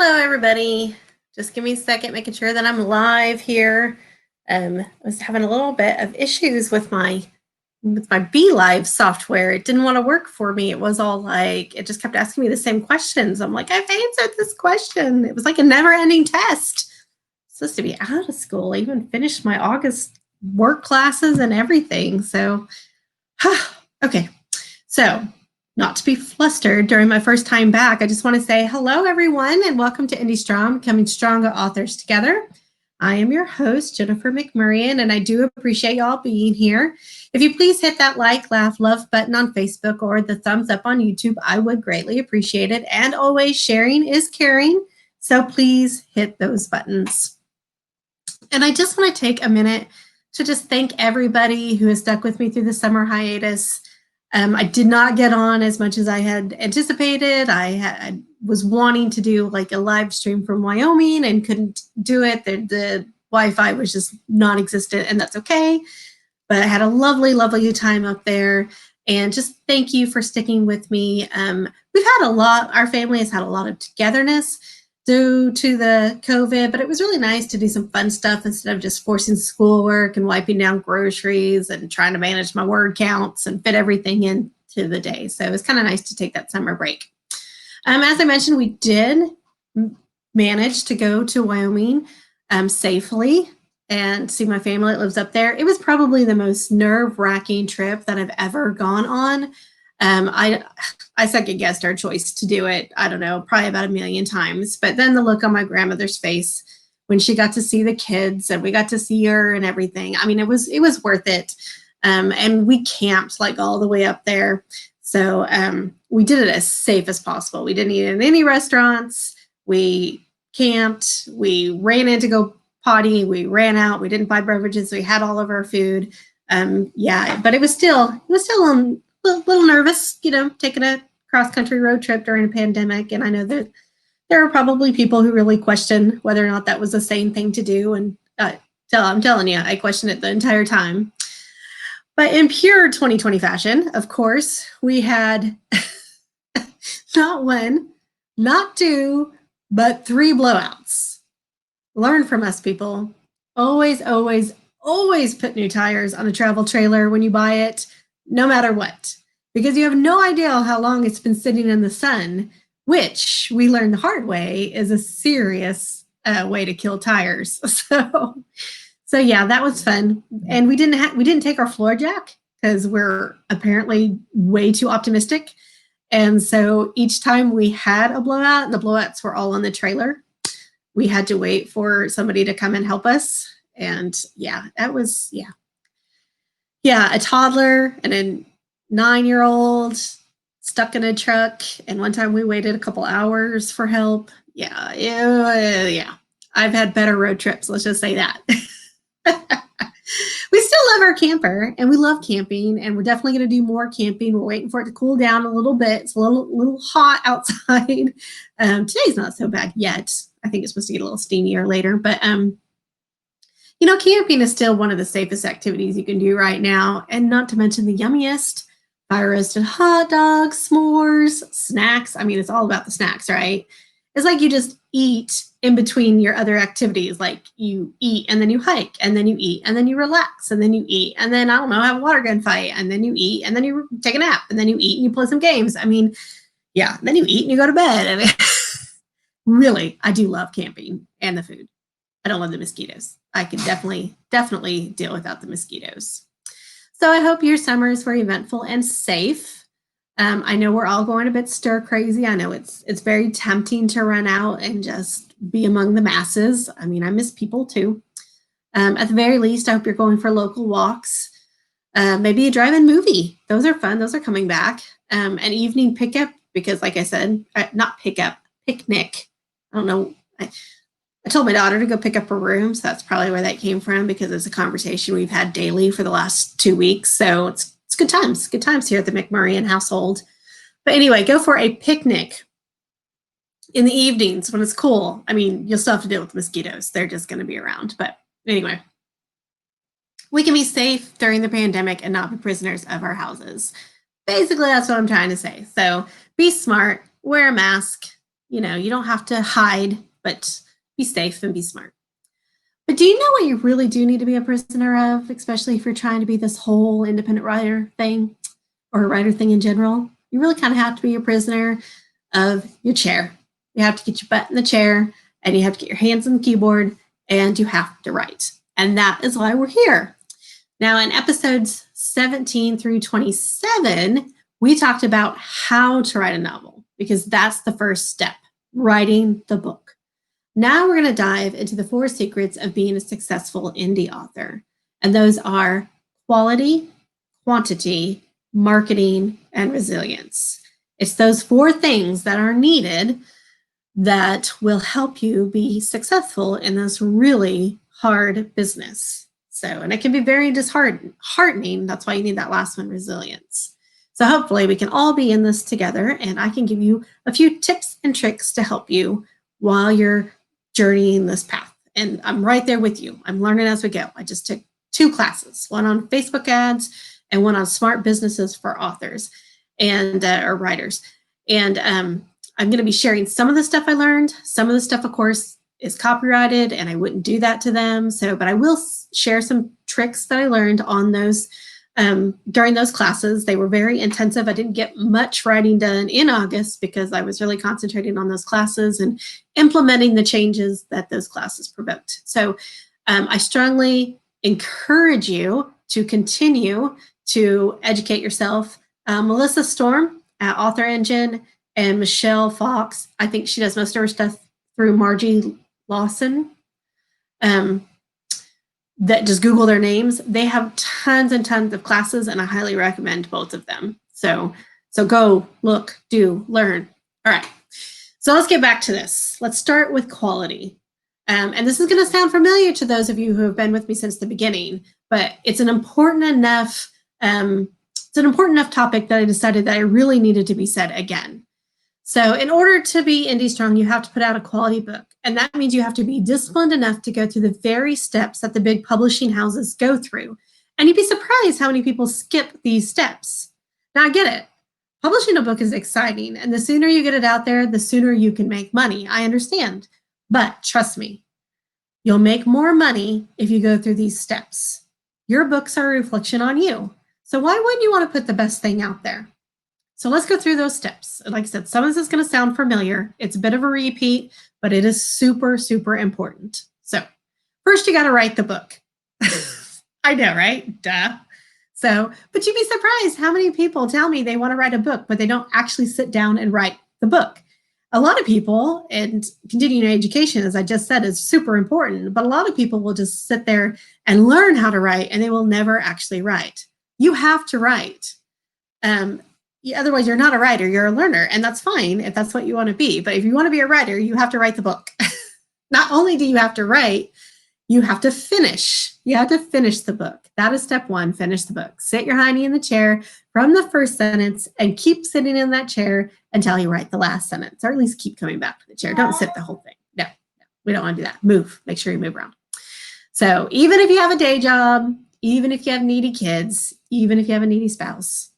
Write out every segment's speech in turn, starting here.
Hello, everybody. Just give me a second, making sure that I'm live here. I was having a little bit of issues with my Be Live software. It didn't want to work for me. It was all like, it just kept asking me the same questions. I'm like, I've answered this question. It was like a never-ending test. I'm supposed to be out of school. I even finished my August work classes and everything. So, okay. So, not to be flustered during my first time back, I just want to say hello, everyone, and welcome to Indie Strong, Becoming Stronger Authors Together. I am your host, Jennifer McMurrain, and I do appreciate y'all being here. If you please hit that like, laugh, love button on Facebook or the thumbs up on YouTube, I would greatly appreciate it. And always, sharing is caring, so please hit those buttons. And I just want to take a minute to just thank everybody who has stuck with me through the summer hiatus. I did not get on as much as I had anticipated. I was wanting to do like a live stream from Wyoming and couldn't do it. The Wi-Fi was just non-existent, and that's okay. But I had a lovely, lovely time up there. And just thank you for sticking with me. We've had our family has had a lot of togetherness due to the COVID, but it was really nice to do some fun stuff instead of just forcing schoolwork and wiping down groceries and trying to manage my word counts and fit everything into the day. So it was kind of nice to take that summer break. As I mentioned, we did manage to go to Wyoming safely and see my family that lives up there. It was probably the most nerve-wracking trip that I've ever gone on. I second-guessed our choice to do it, I don't know, probably about 1,000,000 times. But then the look on my grandmother's face when she got to see the kids and we got to see her and everything, I mean, it was worth it. And we camped like all the way up there. So we did it as safe as possible. We didn't eat in any restaurants. We camped. We ran in to go potty. We ran out. We didn't buy beverages. We had all of our food. But it was still a little nervous, taking a cross-country road trip during a pandemic. And I know that there are probably people who really question whether or not that was a sane thing to do. And I'm telling you, I questioned it the entire time. But in pure 2020 fashion, of course, we had not one, not two, but 3 blowouts. Learn from us, people. Always, always, always put new tires on a travel trailer when you buy it, no matter what, because you have no idea how long it's been sitting in the sun, which we learned the hard way is a serious way to kill tires. So yeah, that was fun. And we didn't take our floor jack because we're apparently way too optimistic. And so each time we had a blowout, and the blowouts were all on the trailer, we had to wait for somebody to come and help us. And yeah, that was, a toddler and a 9-year-old stuck in a truck. And one time we waited a couple hours for help. Yeah. I've had better road trips. Let's just say that. We still love our camper and we love camping, and we're definitely going to do more camping. We're waiting for it to cool down a little bit. It's a little hot outside. Today's not so bad yet. I think it's supposed to get a little steamier later, but camping is still one of the safest activities you can do right now, and not to mention the yummiest fire roasted hot dogs, s'mores, snacks. I mean, it's all about the snacks, right? It's like you just eat in between your other activities. Like you eat and then you hike, and then you eat and then you relax, and then you eat and then, I don't know, have a water gun fight, and then you eat and then you take a nap, and then you eat and you play some games. I mean, yeah, then you eat and you go to bed. I mean, really, I do love camping and the food. I don't love the mosquitoes. I could definitely deal without the mosquitoes. So I hope your summers were eventful and safe. I know we're all going a bit stir crazy. I know it's very tempting to run out and just be among the masses. I mean, I miss people too. At the very least, I hope you're going for local walks. Maybe a drive-in movie. Those are fun. Those are coming back. An evening pickup, because like I said, not pickup, picnic. I don't know. I told my daughter to go pick up her room, so that's probably where that came from, because it's a conversation we've had daily for the last 2 weeks. So it's good times here at the McMurrain household. But anyway, go for a picnic in the evenings when it's cool. I mean, you'll still have to deal with mosquitoes. They're just going to be around. But anyway, we can be safe during the pandemic and not be prisoners of our houses. Basically, that's what I'm trying to say. So be smart, wear a mask, You don't have to hide, but be safe and be smart. But do you know what you really do need to be a prisoner of, especially if you're trying to be this whole independent writer thing or a writer thing in general? You really kind of have to be a prisoner of your chair. You have to get your butt in the chair and you have to get your hands on the keyboard and you have to write. And that is why we're here. Now, in episodes 17 through 27, we talked about how to write a novel because that's the first step, writing the book. Now we're going to dive into the 4 secrets of being a successful indie author. And those are quality, quantity, marketing, and resilience. It's those 4 things that are needed that will help you be successful in this really hard business. And it can be very disheartening. That's why you need that last one, resilience. So hopefully we can all be in this together and I can give you a few tips and tricks to help you while you're journeying this path. And I'm right there with you. I'm learning as we go. I just took 2 classes, one on Facebook ads and one on smart businesses for authors and or writers. And I'm going to be sharing some of the stuff I learned. Some of the stuff, of course, is copyrighted and I wouldn't do that to them. But I will share some tricks that I learned on those during those classes. They were very intensive. I didn't get much writing done in August because I was really concentrating on those classes and implementing the changes that those classes provoked. So I strongly encourage you to continue to educate yourself. Melissa Storm at Author Engine and Michelle Fox, I think she does most of her stuff through Margie Lawson. That just Google their names. They have tons and tons of classes and I highly recommend both of them. So go, look, do, learn. All right. So let's get back to this. Let's start with quality. And this is going to sound familiar to those of you who have been with me since the beginning, but it's an important enough topic that I decided that I really needed to be said again. So in order to be indie strong, you have to put out a quality book. And that means you have to be disciplined enough to go through the very steps that the big publishing houses go through. And you'd be surprised how many people skip these steps. Now I get it. Publishing a book is exciting. And the sooner you get it out there, the sooner you can make money. I understand. But trust me, you'll make more money if you go through these steps. Your books are a reflection on you. So why wouldn't you want to put the best thing out there? So let's go through those steps. Like I said, some of this is going to sound familiar. It's a bit of a repeat, but it is super, super important. So first you got to write the book. I know, right? Duh. But you'd be surprised how many people tell me they want to write a book, but they don't actually sit down and write the book. A lot of people, and continuing education, as I just said, is super important, but a lot of people will just sit there and learn how to write and they will never actually write. You have to write. Otherwise, you're not a writer, you're a learner, and that's fine if that's what you want to be. But if you want to be a writer, you have to write the book. Not only do you have to write, you have to finish. You have to finish the book. That is step 1, finish the book. Sit your hiney in the chair from the first sentence and keep sitting in that chair until you write the last sentence, or at least keep coming back to the chair. Don't sit the whole thing. No, we don't want to do that. Move. Make sure you move around. So even if you have a day job, even if you have needy kids, even if you have a needy spouse,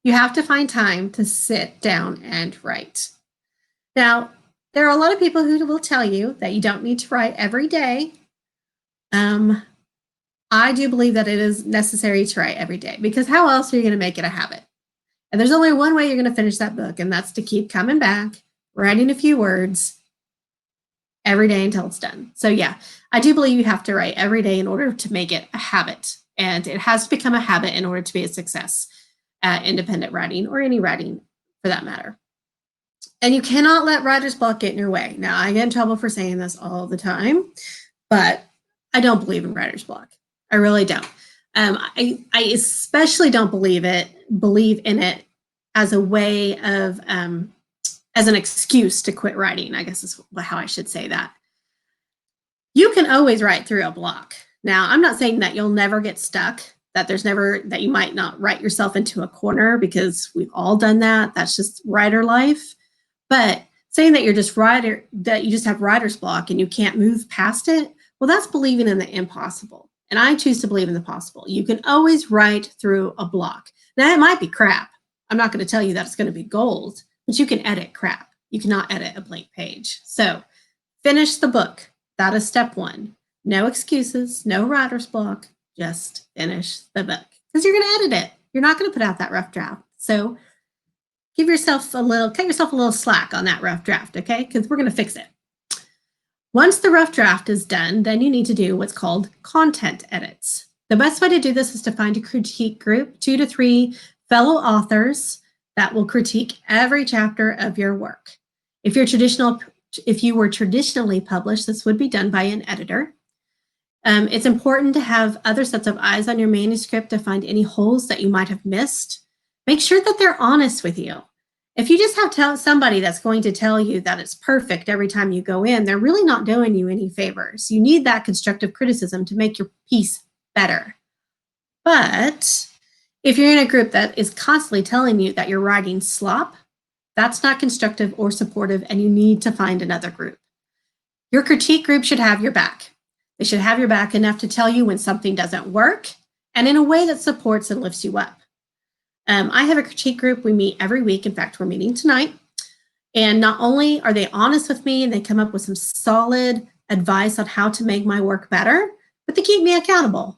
you have to find time to sit down and write. Now, there are a lot of people who will tell you that you don't need to write every day. I do believe that it is necessary to write every day because how else are you going to make it a habit? And there's only one way you're going to finish that book, and that's to keep coming back, writing a few words every day until it's done. So yeah, I do believe you have to write every day in order to make it a habit. And it has to become a habit in order to be a success at independent writing or any writing for that matter. And you cannot let writer's block get in your way. Now, I get in trouble for saying this all the time, but I don't believe in writer's block. I really don't. I especially don't believe in it as a way of, as an excuse to quit writing, I guess is how I should say that. You can always write through a block. Now, I'm not saying that you'll never get stuck, that you might not write yourself into a corner because we've all done that. That's just writer life. But saying that you just have writer's block and you can't move past it, well, that's believing in the impossible. And I choose to believe in the possible. You can always write through a block. Now, it might be crap. I'm not going to tell you that it's going to be gold, but you can edit crap. You cannot edit a blank page. So finish the book. That is step one. No excuses, no writer's block, just finish the book because you're going to edit it. You're not going to put out that rough draft. So cut yourself a little slack on that rough draft, okay? Because we're going to fix it. Once the rough draft is done, then you need to do what's called content edits. The best way to do this is to find a critique group, 2 to 3 fellow authors that will critique every chapter of your work. If you were traditionally published, this would be done by an editor. It's important to have other sets of eyes on your manuscript to find any holes that you might have missed. Make sure that they're honest with you. If you just have somebody that's going to tell you that it's perfect every time you go in, they're really not doing you any favors. You need that constructive criticism to make your piece better. But if you're in a group that is constantly telling you that you're writing slop, that's not constructive or supportive, and you need to find another group. Your critique group should have your back. They should have your back enough to tell you when something doesn't work and in a way that supports and lifts you up. I have a critique group. We meet every week. In fact, we're meeting tonight. And not only are they honest with me and they come up with some solid advice on how to make my work better, but they keep me accountable.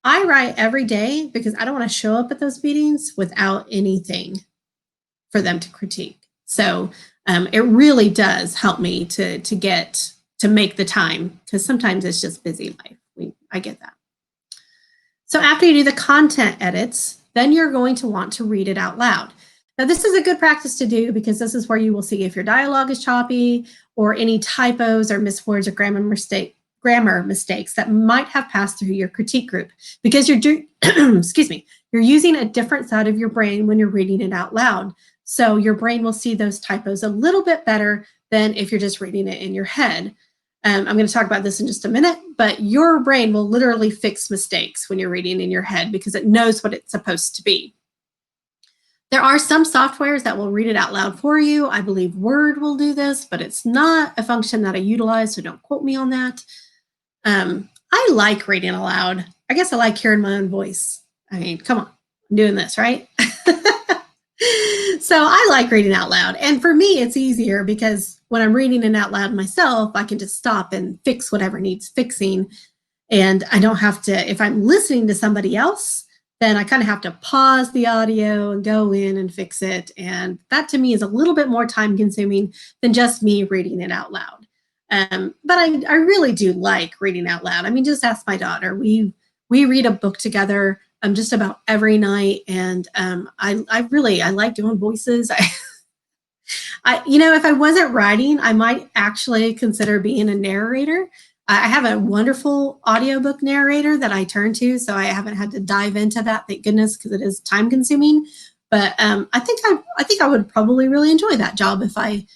I write every day because I don't want to show up at those meetings without anything for them to critique. So it really does help me to make the time, because sometimes it's just busy life. I get that. So after you do the content edits, then you're going to want to read it out loud. Now, this is a good practice to do because this is where you will see if your dialogue is choppy or any typos or miswords or grammar mistakes that might have passed through your critique group, because you're using a different side of your brain when you're reading it out loud. So your brain will see those typos a little bit better than if you're just reading it in your head. I'm going to talk about this in just a minute, but your brain will literally fix mistakes when you're reading in your head because it knows what it's supposed to be. There are some softwares that will read it out loud for you. I believe Word will do this, but it's not a function that I utilize, so don't quote me on that. I like reading aloud. I guess I like hearing my own voice. I mean, come on, I'm doing this, right? So I like reading out loud. And for me, it's easier because when I'm reading it out loud myself, I can just stop and fix whatever needs fixing. And I don't have to, if I'm listening to somebody else, then I kind of have to pause the audio and go in and fix it. And that to me is a little bit more time consuming than just me reading it out loud. But I really do like reading out loud. I mean, just ask my daughter. We read a book together just about every night. And I like doing voices. If I wasn't writing, I might actually consider being a narrator. I have a wonderful audiobook narrator that I turn to, so I haven't had to dive into that, thank goodness, because it is time consuming. But I think I would probably really enjoy that job if I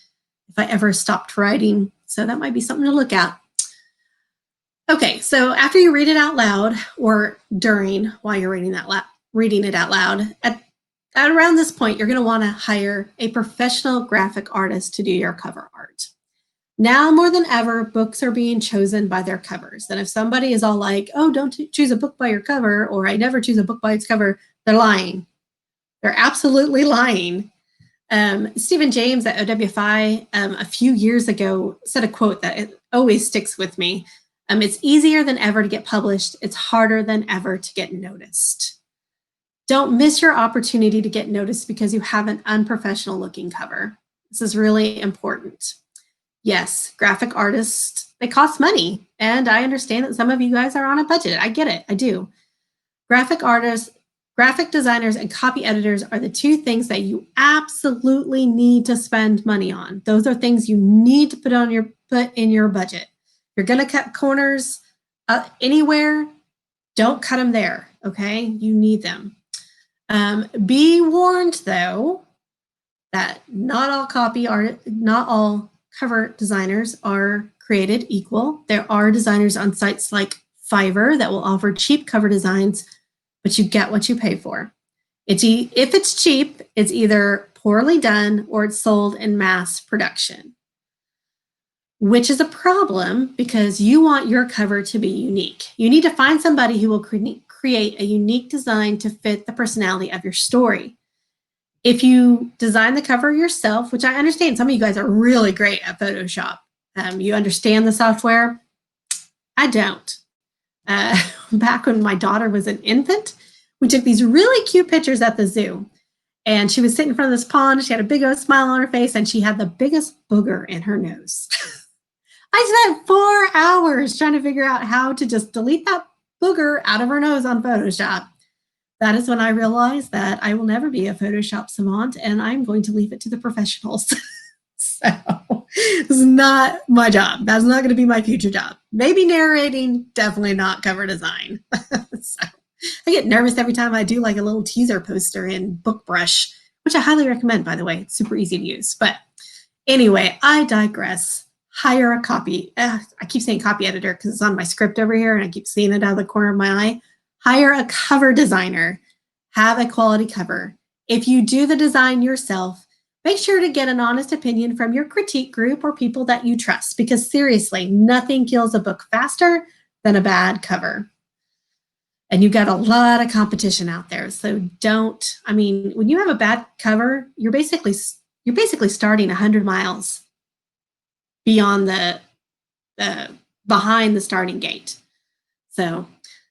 ever stopped writing. So that might be something to look at. Okay, so after you read it out loud, or while you're reading it out loud, at around this point, you're going to want to hire a professional graphic artist to do your cover art. Now more than ever, books are being chosen by their covers. And if somebody is all like, oh, don't choose a book by your cover, or I never choose a book by its cover, they're lying. They're absolutely lying. Stephen James at OWFI a few years ago said a quote that it always sticks with me. It's easier than ever to get published. It's harder than ever to get noticed. Don't miss your opportunity to get noticed because you have an unprofessional looking cover. This is really important. Yes, graphic artists, they cost money. And I understand that some of you guys are on a budget. I get it, I do. Graphic artists, graphic designers, and copy editors are the two things that you absolutely need to spend money on. Those are things you need to put in your budget. You're gonna cut corners anywhere, don't cut them there, okay? You need them. Be warned, though, that not all cover designers are created equal. There are designers on sites like Fiverr that will offer cheap cover designs, but you get what you pay for. If it's cheap, it's either poorly done or it's sold in mass production, which is a problem because you want your cover to be unique. You need to find somebody who will create a unique design to fit the personality of your story. If you design the cover yourself, which I understand some of you guys are really great at Photoshop, you understand the software. I don't. Back when my daughter was an infant, we took these really cute pictures at the zoo. And she was sitting in front of this pond. She had a big old smile on her face, and she had the biggest booger in her nose. I spent 4 hours trying to figure out how to just delete that booger out of her nose on Photoshop. That is when I realized that I will never be a Photoshop savant, and I'm going to leave it to the professionals. So this is not my job. That's not going to be my future job. Maybe narrating, definitely not cover design. So I get nervous every time I do like a little teaser poster in BookBrush, which I highly recommend, by the way. It's super easy to use. But anyway, I digress. Hire a copy. I keep saying copy editor because it's on my script over here and I keep seeing it out of the corner of my eye. Hire a cover designer. Have a quality cover. If you do the design yourself, make sure to get an honest opinion from your critique group or people that you trust, because seriously, nothing kills a book faster than a bad cover. And you've got a lot of competition out there. So when you have a bad cover, you're basically starting 100 miles beyond behind the starting gate. So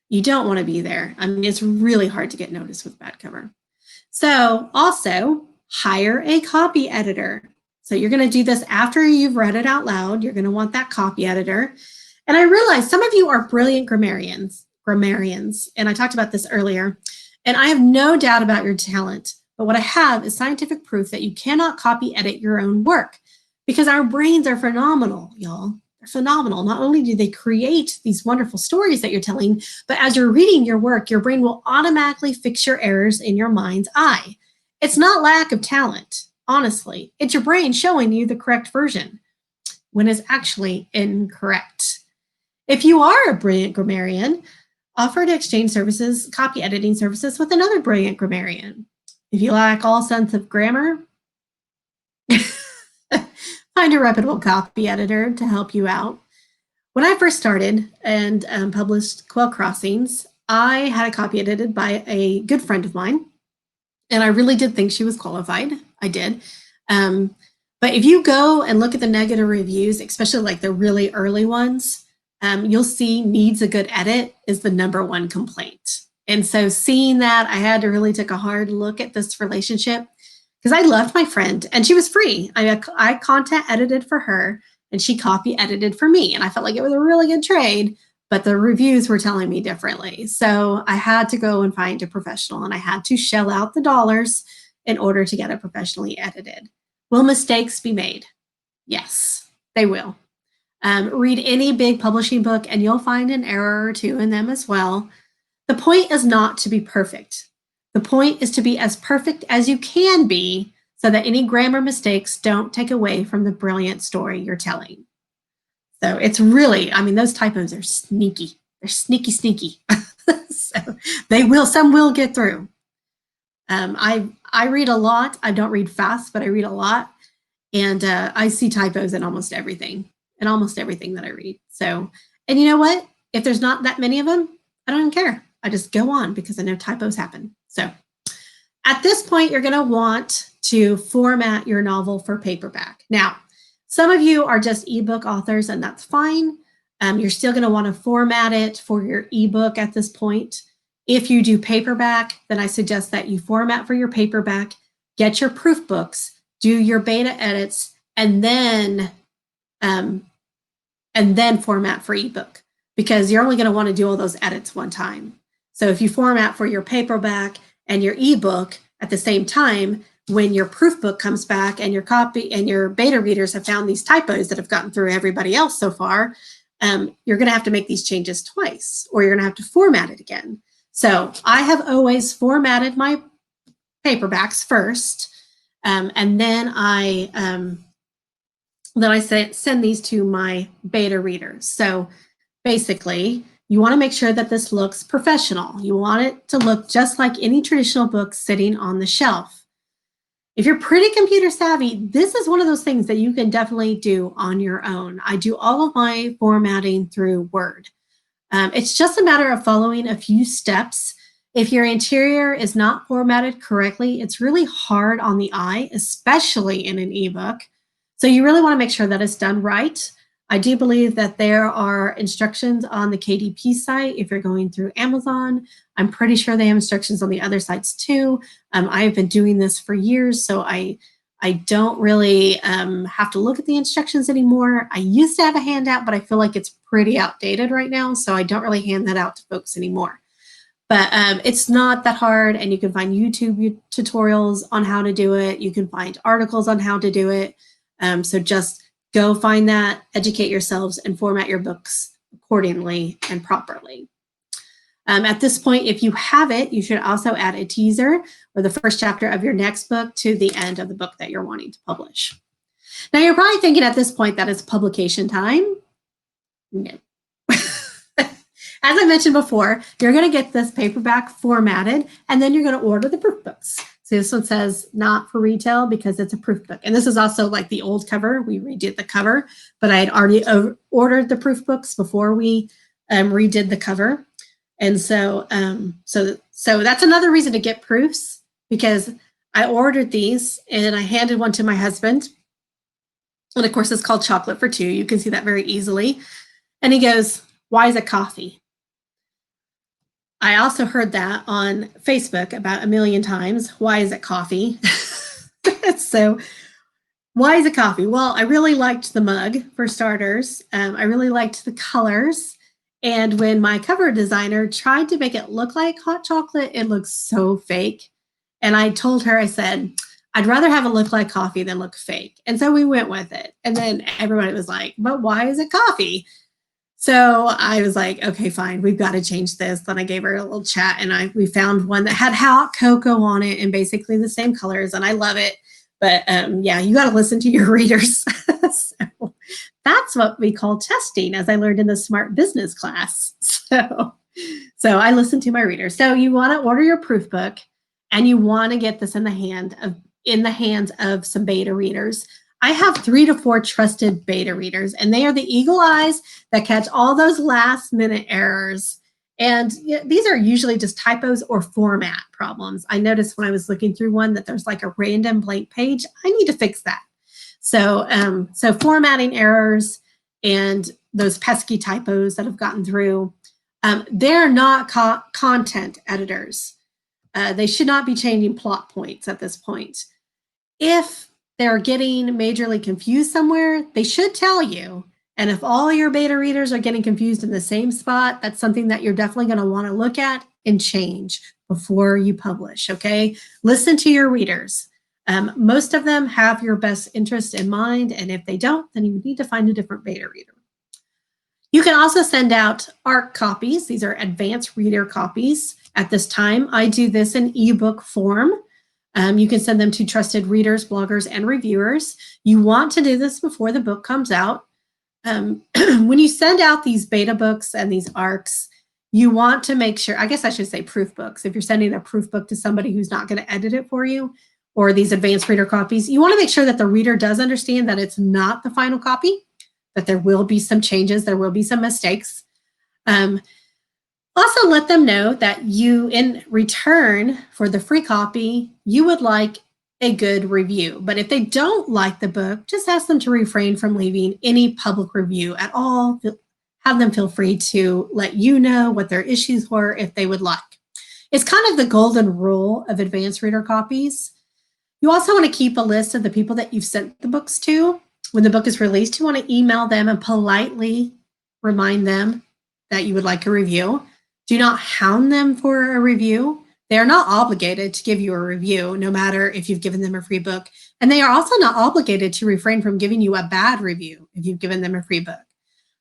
you don't want to be there. It's really hard to get noticed with bad cover. So also hire a copy editor. So you're going to do this after you've read it out loud. You're going to want that copy editor. And I realize some of you are brilliant grammarians, and I talked about this earlier, and I have no doubt about your talent. But what I have is scientific proof that you cannot copy edit your own work, because our brains are phenomenal, y'all. They're phenomenal. Not only do they create these wonderful stories that you're telling, but as you're reading your work, your brain will automatically fix your errors in your mind's eye. It's not lack of talent, honestly. It's your brain showing you the correct version when it's actually incorrect. If you are a brilliant grammarian, offer to exchange services, copy editing services with another brilliant grammarian. If you lack all sense of grammar, find a reputable copy editor to help you out. When I first started and published Quail Crossings, I had a copy edited by a good friend of mine, and I really did think she was qualified. I did. But if you go and look at the negative reviews, especially like the really early ones, you'll see needs a good edit is the #1 complaint. And so seeing that, I had to really take a hard look at this relationship, because I loved my friend and she was free. I content edited for her and she copy edited for me. And I felt like it was a really good trade, but the reviews were telling me differently. So I had to go and find a professional, and I had to shell out the dollars in order to get it professionally edited. Will mistakes be made? Yes, they will. Read any big publishing book and you'll find an error or two in them as well. The point is not to be perfect. The point is to be as perfect as you can be, so that any grammar mistakes don't take away from the brilliant story you're telling. So it's really, those typos are sneaky. They're sneaky, sneaky. So some will get through. I read a lot. I don't read fast, but I read a lot. And I see typos in almost everything that I read. So, and you know what? If there's not that many of them, I don't even care. I just go on because I know typos happen. So at this point, you're going to want to format your novel for paperback. Now, some of you are just ebook authors, and that's fine. You're still going to want to format it for your ebook at this point. If you do paperback, then I suggest that you format for your paperback, get your proof books, do your beta edits, and then format for ebook, because you're only going to want to do all those edits one time. So if you format for your paperback and your ebook at the same time, when your proof book comes back and your copy and your beta readers have found these typos that have gotten through everybody else so far, you're going to have to make these changes twice, or you're going to have to format it again. So I have always formatted my paperbacks first, and then I send these to my beta readers. So basically, you want to make sure that this looks professional. You want it to look just like any traditional book sitting on the shelf. If you're pretty computer savvy, this is one of those things that you can definitely do on your own. I do all of my formatting through Word. It's just a matter of following a few steps. If your interior is not formatted correctly, it's really hard on the eye, especially in an ebook. So you really want to make sure that it's done right. I do believe that there are instructions on the KDP site if you're going through Amazon. I'm pretty sure they have instructions on the other sites too. I have been doing this for years, so I don't really have to look at the instructions anymore. I used to have a handout, but I feel like it's pretty outdated right now, so I don't really hand that out to folks anymore. But it's not that hard, and you can find YouTube tutorials on how to do it. You can find articles on how to do it. So just go find that, educate yourselves, and format your books accordingly and properly. At this point, if you have it, you should also add a teaser or the first chapter of your next book to the end of the book that you're wanting to publish. Now, you're probably thinking at this point that it's publication time. No. As I mentioned before, you're going to get this paperback formatted, and then you're going to order the proof books. So this one says not for retail because it's a proof book. And this is also like the old cover. We redid the cover, but I had already ordered the proof books before we redid the cover. And so, so that's another reason to get proofs, because I ordered these and I handed one to my husband. And of course, it's called Chocolate for Two. You can see that very easily. And he goes, "Why is it coffee?" I also heard that on Facebook about a million times. Why is it coffee? So why is it coffee? Well, I really liked the mug, for starters. I really liked the colors. And when my cover designer tried to make it look like hot chocolate, it looks so fake. And I told her, I said, I'd rather have it look like coffee than look fake. And so we went with it. And then everybody was like, but why is it coffee? So I was like, okay, fine, we've got to change this. Then I gave her a little chat, and we found one that had hot cocoa on it and basically the same colors, and I love it. But yeah, you got to listen to your readers. So that's what we call testing, as I learned in the Smart Business class. So I listen to my readers. So you want to order your proof book, and you want to get this in the hands of some beta readers. I have 3 to 4 trusted beta readers, and they are the eagle eyes that catch all those last minute errors. And these are usually just typos or format problems. I noticed when I was looking through one that there's like a random blank page. I need to fix that. So, so formatting errors and those pesky typos that have gotten through, they're not content editors. They should not be changing plot points at this point. If they're getting majorly confused somewhere, they should tell you. And if all your beta readers are getting confused in the same spot, that's something that you're definitely going to want to look at and change before you publish, okay? Listen to your readers. Most of them have your best interest in mind, and if they don't, then you need to find a different beta reader. You can also send out ARC copies. These are advanced reader copies. At this time, I do this in ebook form. You can send them to trusted readers, bloggers, and reviewers. You want to do this before the book comes out. When you send out these beta books and these ARCs, you want to make sure, I guess I should say proof books. If you're sending a proof book to somebody who's not going to edit it for you, or these advanced reader copies, you want to make sure that the reader does understand that it's not the final copy, that there will be some changes, there will be some mistakes. Also, let them know that you, in return for the free copy, you would like a good review. But if they don't like the book, just ask them to refrain from leaving any public review at all. Have them feel free to let you know what their issues were if they would like. It's kind of the golden rule of advanced reader copies. You also want to keep a list of the people that you've sent the books to. When the book is released, you want to email them and politely remind them that you would like a review. Do not hound them for a review. They are not obligated to give you a review, no matter if you've given them a free book. And they are also not obligated to refrain from giving you a bad review if you've given them a free book.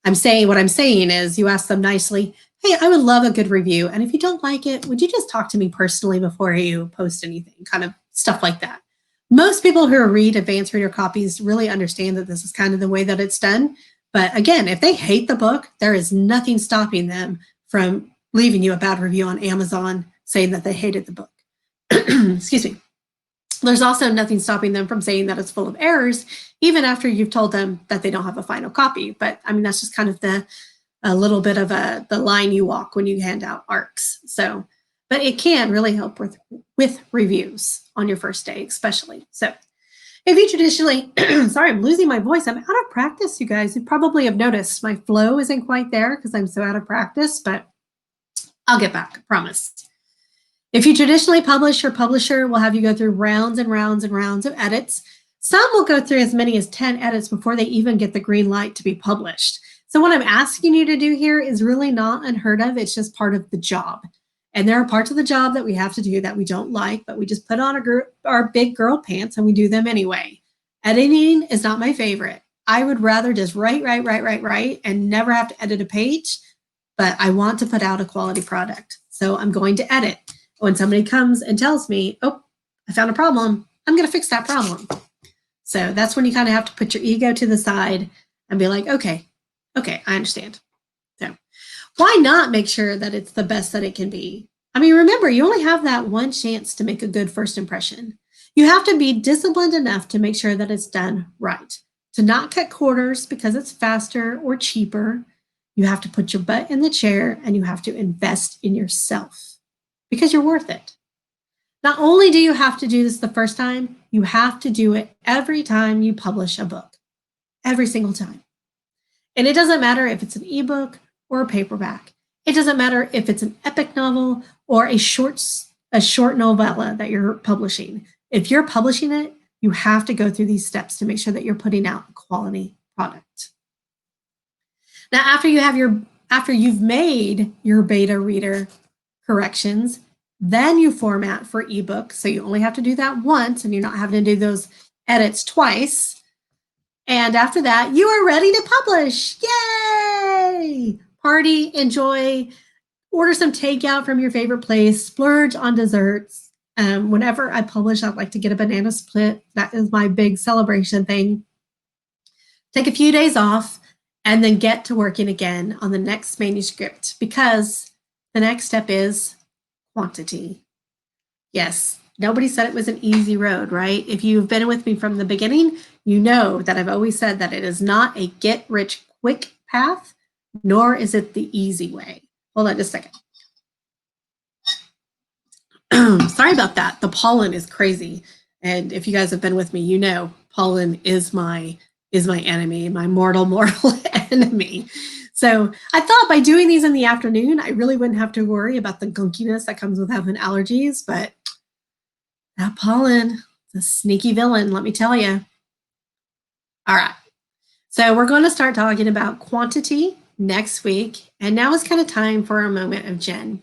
What I'm saying is you ask them nicely, hey, I would love a good review. And if you don't like it, would you just talk to me personally before you post anything? Kind of stuff like that. Most people who read advanced reader copies really understand that this is kind of the way that it's done. But again, if they hate the book, there is nothing stopping them from leaving you a bad review on Amazon saying that they hated the book. Excuse me. There's also nothing stopping them from saying that it's full of errors, even after you've told them that they don't have a final copy. But I mean, that's just kind of a little bit of the line you walk when you hand out ARCs. So but it can really help with reviews on your first day, especially. So if you traditionally, sorry, I'm losing my voice. I'm out of practice, you guys. You probably have noticed my flow isn't quite there because I'm so out of practice, but I'll get back, I promise. If you traditionally publish, your publisher will have you go through rounds and rounds and rounds of edits. Some will go through as many as 10 edits before they even get the green light to be published. So what I'm asking you to do here is really not unheard of. It's just part of the job. And there are parts of the job that we have to do that we don't like, but we just put on our big girl pants and we do them anyway. Editing is not my favorite. I would rather just write, and never have to edit a page, but I want to put out a quality product. So I'm going to edit. When somebody comes and tells me, oh, I found a problem, I'm going to fix that problem. So that's when you kind of have to put your ego to the side and be like, okay, I understand. So why not make sure that it's the best that it can be? I mean, remember, you only have that one chance to make a good first impression. You have to be disciplined enough to make sure that it's done right, to not cut corners because it's faster or cheaper. You have to put your butt in the chair and you have to invest in yourself because you're worth it. Not only do you have to do this the first time, you have to do it every time you publish a book, every single time. And it doesn't matter if it's an ebook or a paperback. It doesn't matter if it's an epic novel or a short novella that you're publishing. If you're publishing it, you have to go through these steps to make sure that you're putting out a quality product. Now, after you've made your beta reader corrections, then you format for ebook. So you only have to do that once and you're not having to do those edits twice. And after that, you are ready to publish. Yay! Party, enjoy, order some takeout from your favorite place, splurge on desserts. Whenever I publish, I'd like to get a banana split. That is my big celebration thing. Take a few days off and then get to working again on the next manuscript because the next step is quantity. Yes, nobody said it was an easy road, right? If you've been with me from the beginning, you know that I've always said that it is not a get rich quick path, nor is it the easy way. Hold on just a second. Sorry about that. The pollen is crazy. And if you guys have been with me, you know pollen is my enemy, my mortal enemy. So I thought by doing these in the afternoon, I really wouldn't have to worry about the gunkiness that comes with having allergies, but that pollen, it's a sneaky villain, let me tell you. All right. So we're going to start talking about quantity next week. And now it's kind of time for a moment of Jen.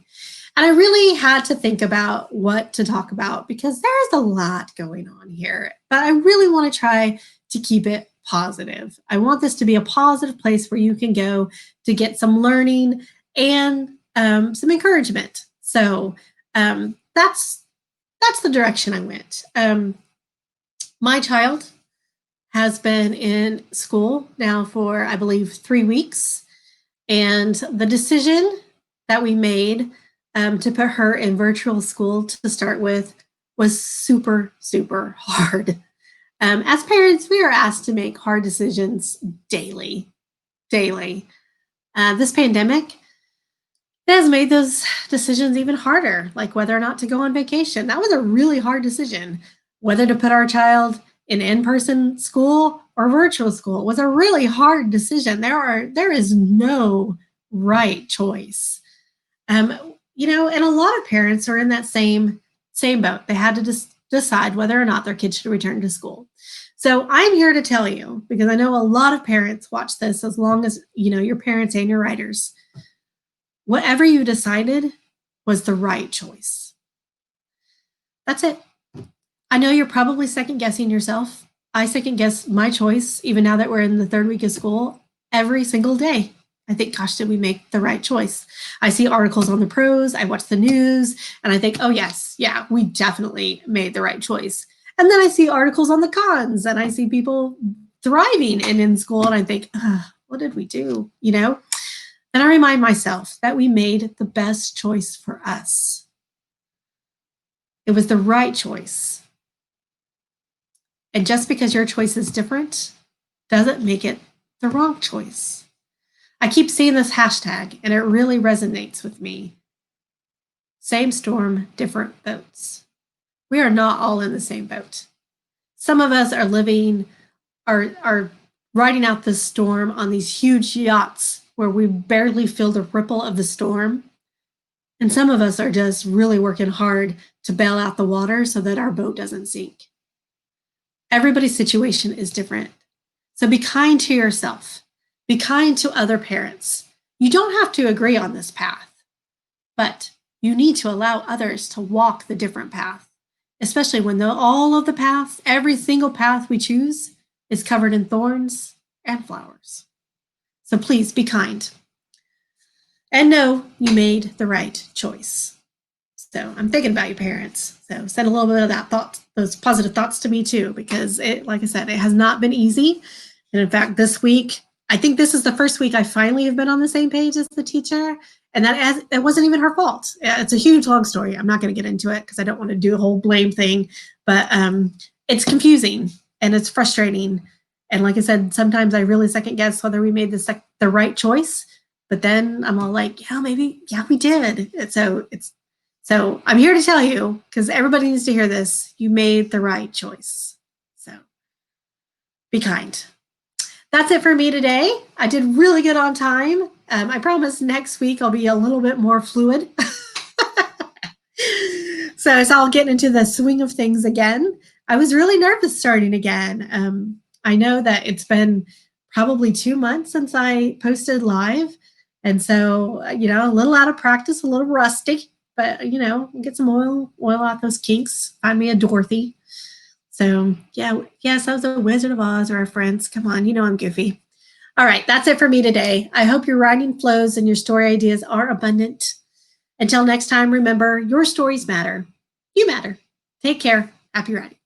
And I really had to think about what to talk about because there's a lot going on here, but I really want to try to keep it positive. I want this to be a positive place where you can go to get some learning and some encouragement. So that's the direction I went. My child has been in school now for, I believe, 3 weeks. And the decision that we made to put her in virtual school to start with was super, super hard. As parents, we are asked to make hard decisions daily. This pandemic has made those decisions even harder, like whether or not to go on vacation. That was a really hard decision. Whether to put our child in-person school or virtual school was a really hard decision. There is no right choice. And a lot of parents are in that same boat. They had to decide whether or not their kids should return to school. So I'm here to tell you, because I know a lot of parents watch this, as long as your parents and your writers, whatever you decided was the right choice. That's it. I know you're probably second guessing yourself. I second guess my choice, even now that we're in the 3rd week of school, every single day. I think, gosh, did we make the right choice? I see articles on the pros, I watch the news, and I think, oh yes, yeah, we definitely made the right choice. And then I see articles on the cons, and I see people thriving in school, and I think, what did we do? Then I remind myself that we made the best choice for us. It was the right choice. And just because your choice is different doesn't make it the wrong choice. I keep seeing this hashtag and it really resonates with me. Same storm, different boats. We are not all in the same boat. Some of us are are riding out this storm on these huge yachts where we barely feel the ripple of the storm. And some of us are just really working hard to bail out the water so that our boat doesn't sink. Everybody's situation is different. So be kind to yourself. Be kind to other parents. You don't have to agree on this path, but you need to allow others to walk the different path, especially when all of the paths, every single path we choose, is covered in thorns and flowers. So please be kind. And know you made the right choice. So I'm thinking about your parents. So send a little bit of that thought, those positive thoughts to me too, because it, like I said, it has not been easy. And in fact, this week, I think this is the first week I finally have been on the same page as the teacher. And it wasn't even her fault. It's a huge, long story. I'm not going to get into it because I don't want to do a whole blame thing. But it's confusing and it's frustrating. And like I said, sometimes I really second guess whether we made the right choice. But then I'm all like, yeah, maybe, yeah, we did. So I'm here to tell you, because everybody needs to hear this, you made the right choice. So be kind. That's it for me today. I did really good on time. I promise next week I'll be a little bit more fluid. So it's all getting into the swing of things again. I was really nervous starting again. I know that it's been probably 2 months since I posted live. And so, a little out of practice, a little rusty, but, get some oil out those kinks. Find me a Dorothy. So, yeah, yes, I was a Wizard of Oz reference. Come on, I'm goofy. All right, that's it for me today. I hope your writing flows and your story ideas are abundant. Until next time, remember, your stories matter. You matter. Take care. Happy writing.